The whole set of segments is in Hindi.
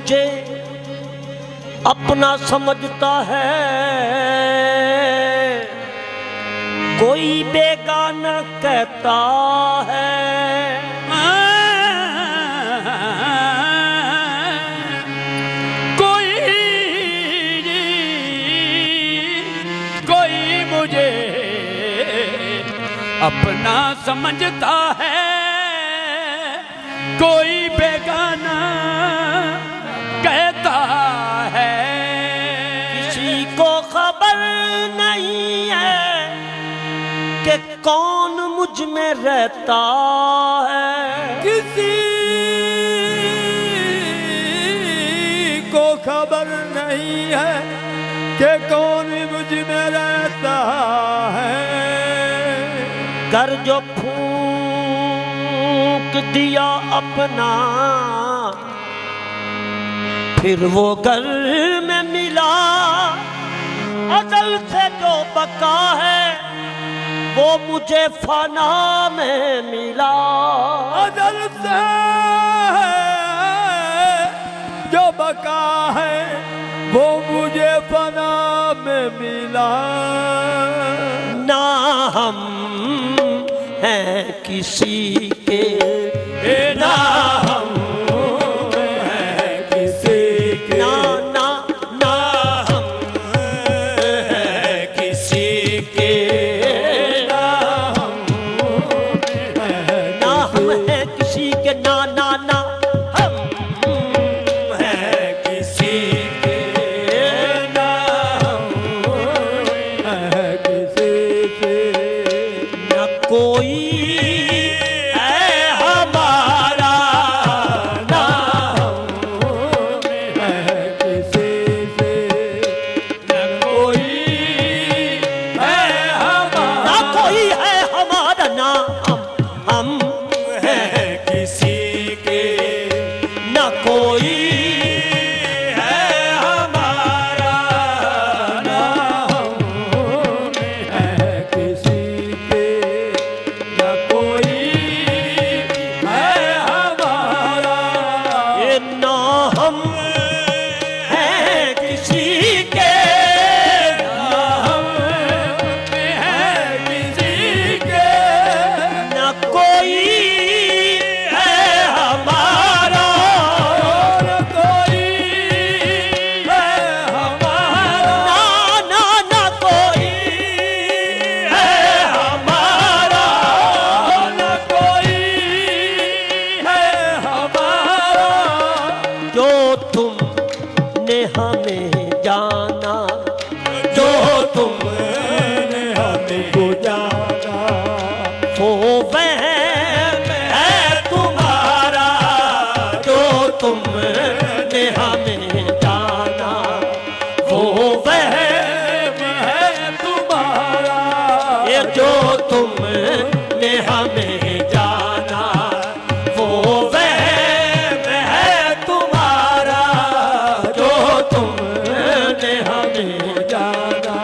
मुझे अपना समझता है, कोई बेगाना कहता है। कोई मुझे अपना समझता है, कोई बेगाना कहता है। किसी को खबर नहीं है कि कौन मुझ में रहता है। किसी को खबर नहीं है कि कौन मुझ में रहता है। घर जो फूंक दिया अपना, फिर वो घर में मिला। अज़ल से जो बका है वो मुझे फना में मिला। अज़ल से जो बका है वो मुझे फना में मिला। ना हम हैं किसी के, ना हम हैं किसी के, ना ना ना हम हैं किसी के, ना हम हैं किसी के, ना ना ना हम हैं किसी के, ना हम हैं किसी के। न कोई है हमारा, ना हम हैं किसी से, न कोई है हमारा, ना कोई है हमारा, ना हम है किसी के, न कोई है हमारा, ना हम है किसी के, न कोई है हमारा। ये ना हम हैं किसी के, हम है किसी के, न कोई है हमारा, और कोई है हमारा, ना ना ना कोई है हमारा, न कोई है हमारा। जो तुमने हमें जाना, जो तुमने हमको जाना, वो वहम है तुम्हारा। जो तुमने हमें जाना, वो वहम है तुम्हारा। ये जो तुमने हमें जाना, वो वहम है तुम्हारा। जो तुमने हमें जाना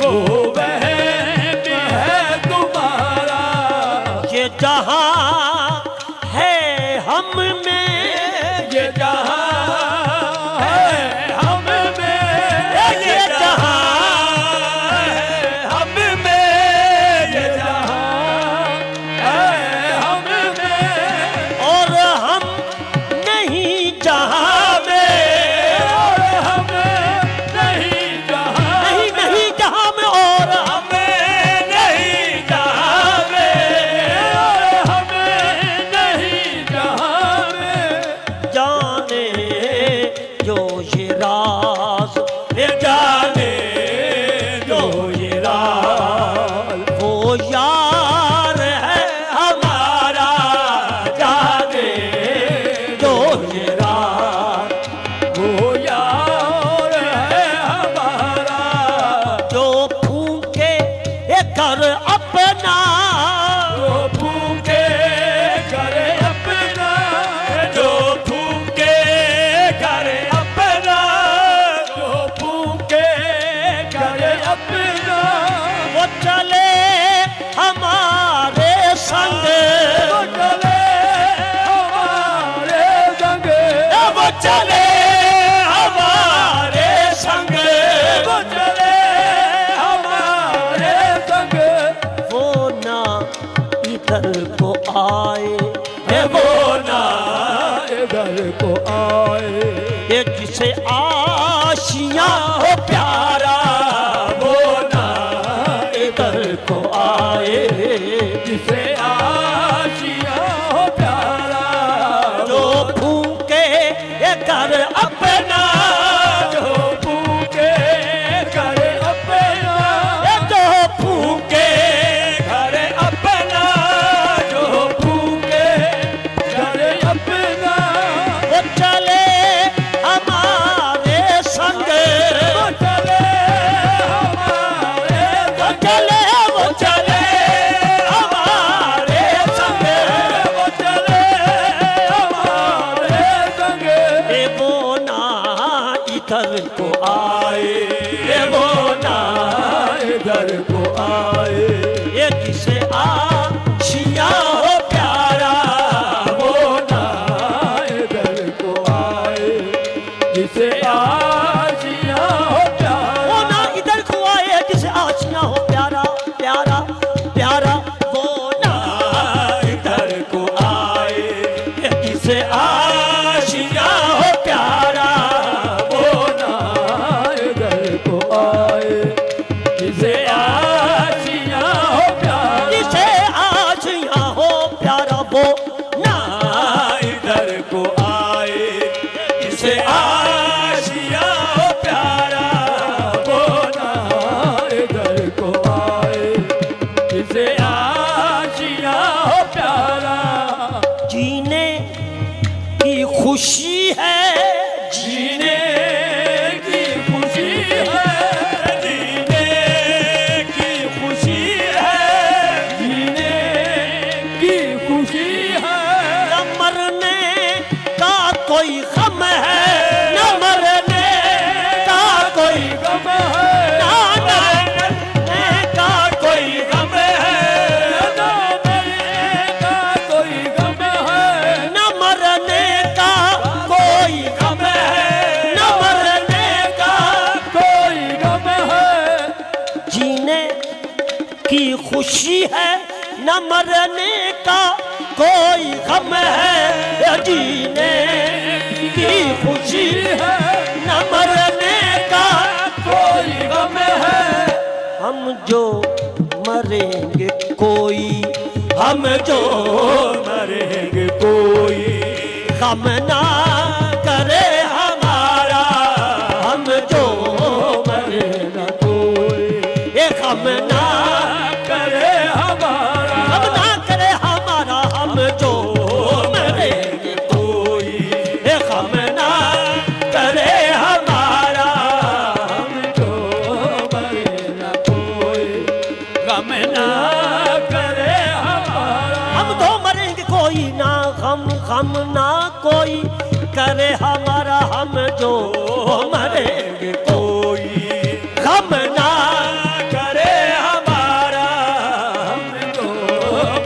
वो वहम है तुम्हारा। ये जहां है हम में, ये जहां है हम में, ये जहां है हम में, ये इधर को आए, ये जिसे आशियां हो प्यारा वो ना इधर को आए, जिसे आशियां हो प्यारा, वो ना इधर को आए जिसे आशियां हो प्यारा प्यारा प्यारा, वो ना इधर को आए, जिसे आशियां हो प्यारा, वो ना इधर को आए, जिसे आशियां हो प्यारा, जिसे आशियां हो प्यारा, वो ना इधर को आए, जिसे आशियां हो प्यारा, वो ना इधर को आए, जिसे आशियां हो प्यारा। जीने की खुशी है, जीने की खुशी है, जीने की खुशी है, जीने की खुशी है, न मरने का कोई गम है, न मरने का कोई गम है, ना मरने का कोई गम है, ना मरने का कोई गम है, न मरने का कोई गम है, न मरने का कोई गम है, जीने की खुशी है, न मरने का कोई गम है, जीने की खुशी है, न मरने का कोई गम है, हम जो मरेंगे कोई, हम जो मरेंगे कोई गम ना करे हमारा, हम जो मरे न कोई, ये गम ना करे हमारा, गम ना करे हमारा, हम जो मरेंगे कोई ये गम ना करे हमारा, हम जो मरे न कोई, गम ना करे हमारा, हम तो मरेंगे कोई ना गम गम ना कोई करे हमारा, हम जो मरेंगे कोई गम ना करे हमारा, हम जो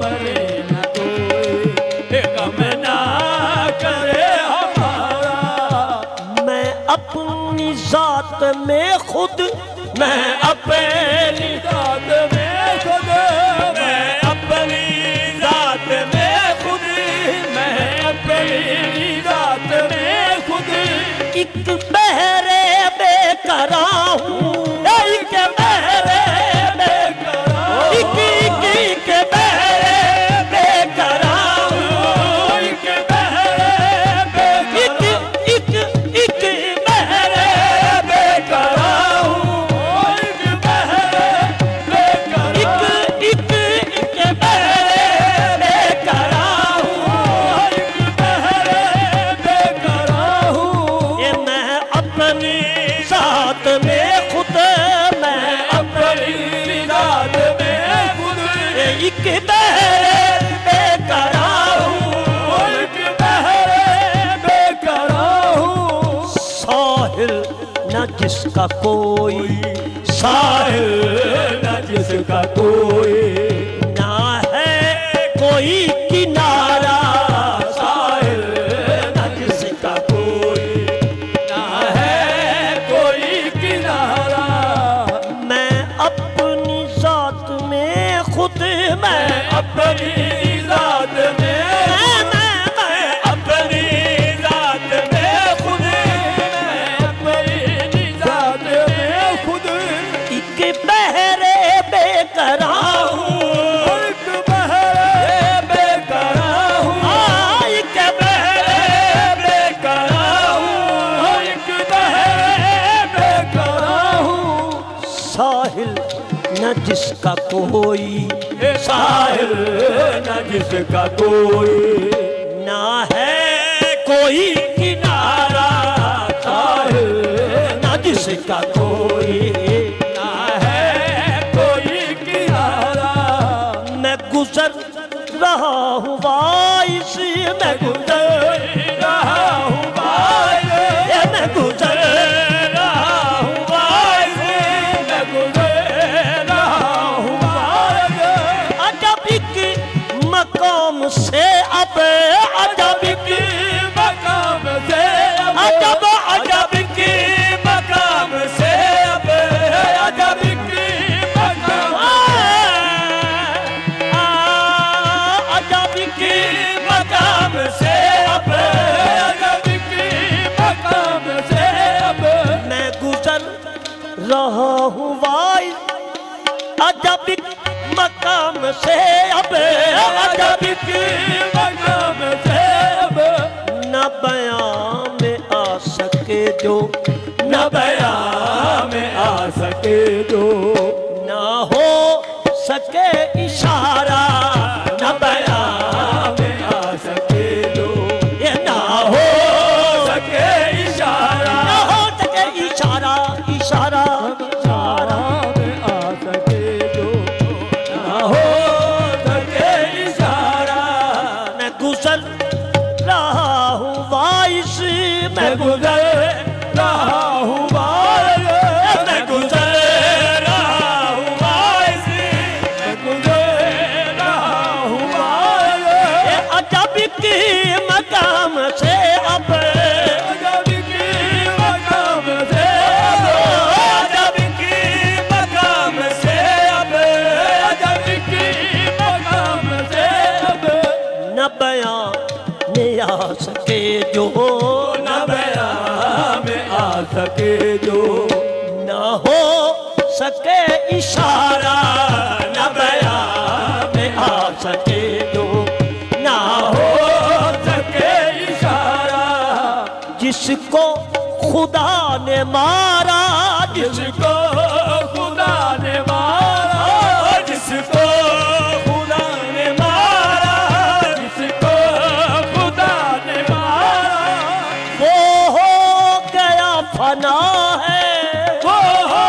मरे न कोई, गम ना करे हमारा। मैं अपनी जात में खुद, मैं अपनी जात में खुद, मैं अपनी जात में खुद, मैं अपनी जात में खुद, एक बहरे बेकरा हूँ, एक बहरे बेकरा, एक बहरे बेकरा हूँ, एक बहरे बेकरा, एक बहरे बेकरा हूँ, एक बहरे बेकरा, एक बहरे बेकरा हूँ, एक बहरे बेकरा हूँ। ये मैं अपनी जात में खुद, मैं अपनी जात में खुद, एक बहरे बेकरा हूँ, एक बहरे बेकरा हूँ। साहिल न जिसका कोई, साहिल न जिसका कोई, ना है कोई किनारा, साहिल न जिसका कोई, ना है कोई किनारा, मैं अपनी जात में खुद, मैं अपनी जात में मैं अपनी जात में खुद, मैं अपनी जात में खुद, एक बहरे बेकरा हूँ, एक बहरे बेकरा हूँ, एक बहरे बेकरा हूँ, एक बहरे बेकरा हूँ। साहिल न जिसका कोई, साहिल न जिसका कोई, ना है कोई किनारा, साहिल न जिसका कोई, ना है कोई किनारा, मैं गुजर रहा हूँ वाइस, मैं गुजर रहा हूँ भाई, मैं गुजर रहा हूँ मैं गुजर रहा रहा हूँ वाइस अजब मकाम से अब अजब के मकाम से अब न बयां में आ सके जो न बयां में आ सके जो न हो सके इशारा न बयां में आ सके जो ये ना हो सके इशारा न हो सके इशारा इशारा इशारा में आ सके जो ना हो सके इशारा मैं गुजर रहा हूँ वाइस मैं मैं गुजर रहा हूँ मैं गुजर रहा हूँ मैं गुजर रहा हूँ ये अजब की मकाम से अब अजब की मकाम से अजब की मकाम से अब अजब की मकाम से अब न बयां में आ सके जो न बयां में आ सके जो न हो सके इशारा न बयां में आ सके जो ना हो हो सके इशारा जिसको खुदा ने मारा जिसको खुदा ने मारा जिसको खुदा ने मारा जिसको खुदा ने मारा वो हो गया फना है वो हो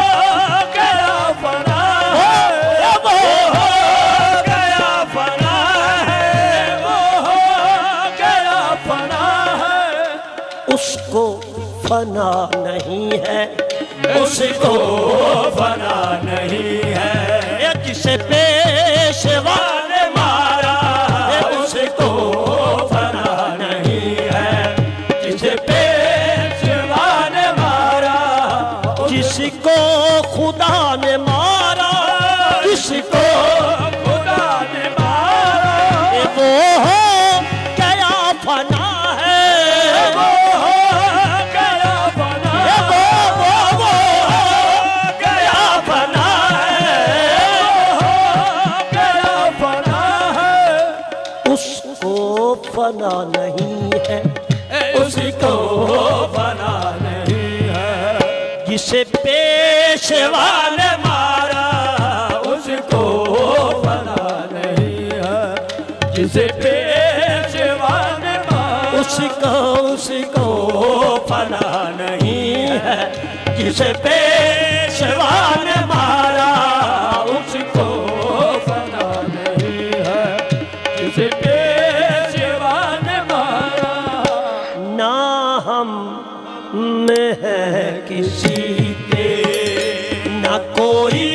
गया फना है वो हो गया फना है वो हो गया फना है उसको फना नहीं है उसको फना नहीं है ये जिसे पेशवा ने मारा उसको फना नहीं है जिसे पेशवा ने मारा जिसको खुदा ने मारा जिसको खुदा ने मारा ये वो हो गया फना है वो हो गया फना ये वो हो गया फना है हो गया फना है उसको फना नहीं है उसको फना नहीं है जिसे पेशवा ने मारा उसको फना नहीं है जिसे पेशवा ने मारा उसको फना नहीं है जिसे पेशवा ने मारा उसको फना नहीं है जिसे पेशवा ने मारा ना हम में है किसी के ना कोई